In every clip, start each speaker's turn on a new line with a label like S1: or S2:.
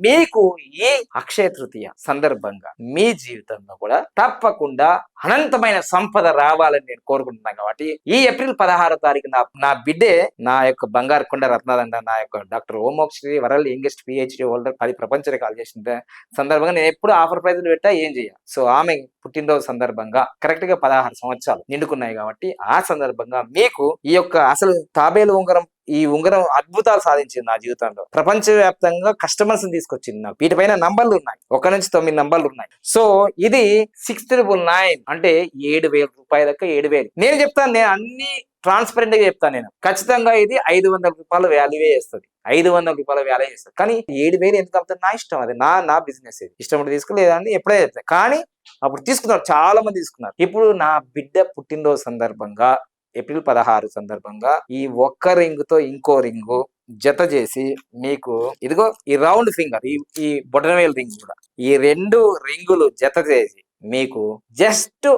S1: మీకు ఈ అక్షయ తృతీయ సందర్భంగా మీ జీవితంలో కూడా తప్పకుండా అనంతమైన సంపద రావాలని నేను కోరుకుంటున్నాను. కాబట్టి ఈ ఏప్రిల్ 16వ తారీఖు నా బిడ్డే నా యొక్క బంగారు కొండ రత్నాదండ నా యొక్క డాక్టర్ ఓమోక్షి వరల్డ్ యంగెస్ట్ పిహెచ్డి హోల్డర్ 10 ప్రపంచ రికార్డు చేసిన సందర్భంగా నేను ఎప్పుడు ఆఫర్ ప్రైజులు పెట్టా ఏం చేయాలి. సో ఆమె పుట్టినరోజు సందర్భంగా కరెక్ట్ గా 16 సంవత్సరాలు నిండుకున్నాయి. కాబట్టి ఆ సందర్భంగా మీకు ఈ యొక్క అసలు తాబేలు ఉంగరం, ఈ ఉంగరం అద్భుతాలు సాధించింది నా జీవితంలో. ప్రపంచవ్యాప్తంగా కస్టమర్స్ తీసుకొచ్చింది. నాకు వీటిపైన నంబర్లు ఉన్నాయి, 1 నుంచి 9 నంబర్లు ఉన్నాయి. సో ఇది 699 అంటే 7,000 రూపాయల దాకా 7,000. నేను చెప్తాను, నేను అన్ని ట్రాన్స్పరెంట్ గా చెప్తాను. నేను ఖచ్చితంగా ఇది 500 రూపాయల వాల్యూవే చేస్తుంది, 500 రూపాయల వాల్యూ చేస్తుంది. కానీ 7,000 ఎందుకు అవుతుంది? నా ఇష్టం, అది నా బిజినెస్. ఇది ఇష్టం ఉంటే తీసుకోలేదండి, ఎప్పుడే చెప్తాను. కానీ అప్పుడు తీసుకున్నారు, చాలా మంది తీసుకున్నారు. ఇప్పుడు నా బిడ్డ పుట్టినరోజు సందర్భంగా ఏప్రిల్ 16 సందర్భంగా ఈ ఒక్క రింగ్ తో ఇంకో రింగు జత చేసి మీకు ఇదిగో ఈ రౌండ్ ఫింగర్, ఈ బొటనవేలు రింగ్ కూడా, ఈ 2 రింగులు జత చేసి మీకు జస్ట్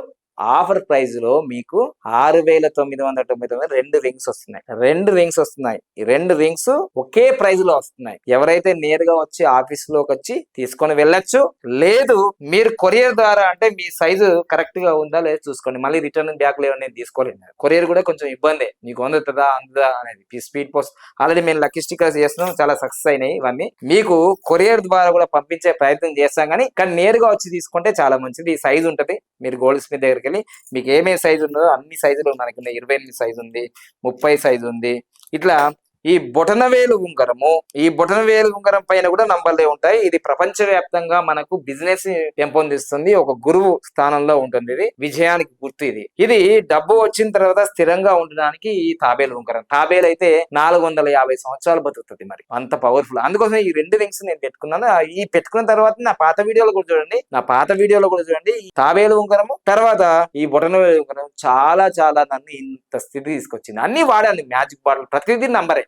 S1: ఆఫర్ ప్రైజ్ లో మీకు 6,999 2 రింగ్స్ వస్తున్నాయి. 2 రింగ్స్ వస్తున్నాయి. ఈ 2 రింగ్స్ ఒకే ప్రైజ్ లో వస్తున్నాయి. ఎవరైతే నేరుగా వచ్చి ఆఫీస్ లోకి వచ్చి తీసుకొని వెళ్ళొచ్చు, లేదు మీరు కొరియర్ ద్వారా అంటే మీ సైజు కరెక్ట్ గా ఉందా లేదా చూసుకోండి. మళ్ళీ రిటర్న్ బ్యాక్ లేవని నేను తీసుకోలేదు. కొరియర్ కూడా కొంచెం ఇబ్బంది, మీకు అందుతుందా అందదా అనేది. స్పీడ్ పోస్ట్ ఆల్రెడీ మేము లక్కీ స్టిక్కర్స్ చేస్తున్నాం, చాలా సక్సెస్ అయినాయి. ఇవన్నీ మీకు కొరియర్ ద్వారా కూడా పంపించే ప్రయత్నం చేస్తాం. కానీ నేరుగా వచ్చి తీసుకుంటే చాలా మంచిది. ఈ సైజు ఉంటది. మీరు గోల్డ్ స్మిత్ దగ్గరికి వెళ్ళి మీకు ఏమేమి సైజు ఉందో అన్ని సైజులు మనకి 28 సైజు ఉంది, 30 సైజు ఉంది. ఇట్లా ఈ బొటనవేలు ఉంగరము, ఈ బొటనవేలు ఉంగరం పైన కూడా నంబర్లే ఉంటాయి. ఇది ప్రపంచవ్యాప్తంగా మనకు బిజినెస్ పెంపొందిస్తుంది. ఒక గురువు స్థానంలో ఉంటుంది. ఇది విజయానికి గుర్తు. ఇది డబ్బు వచ్చిన తర్వాత స్థిరంగా ఉండడానికి ఈ తాబేలు ఉంగరం. తాబేలు అయితే 450 సంవత్సరాలు బతుకుతుంది. మరి అంత పవర్ఫుల్. అందుకోసం ఈ 2 రింగ్స్ నేను పెట్టుకున్నాను. ఈ పెట్టుకున్న తర్వాత నా పాత వీడియోలో కూడా చూడండి. ఈ తాబేలు ఉంగరము తర్వాత ఈ బొటనవేలు ఉంగరం చాలా నన్ను ఇంత స్థితి తీసుకొచ్చింది. అన్ని వాడాను, మ్యాజిక్ బాటిల్ ప్రతిదీ నంబరే.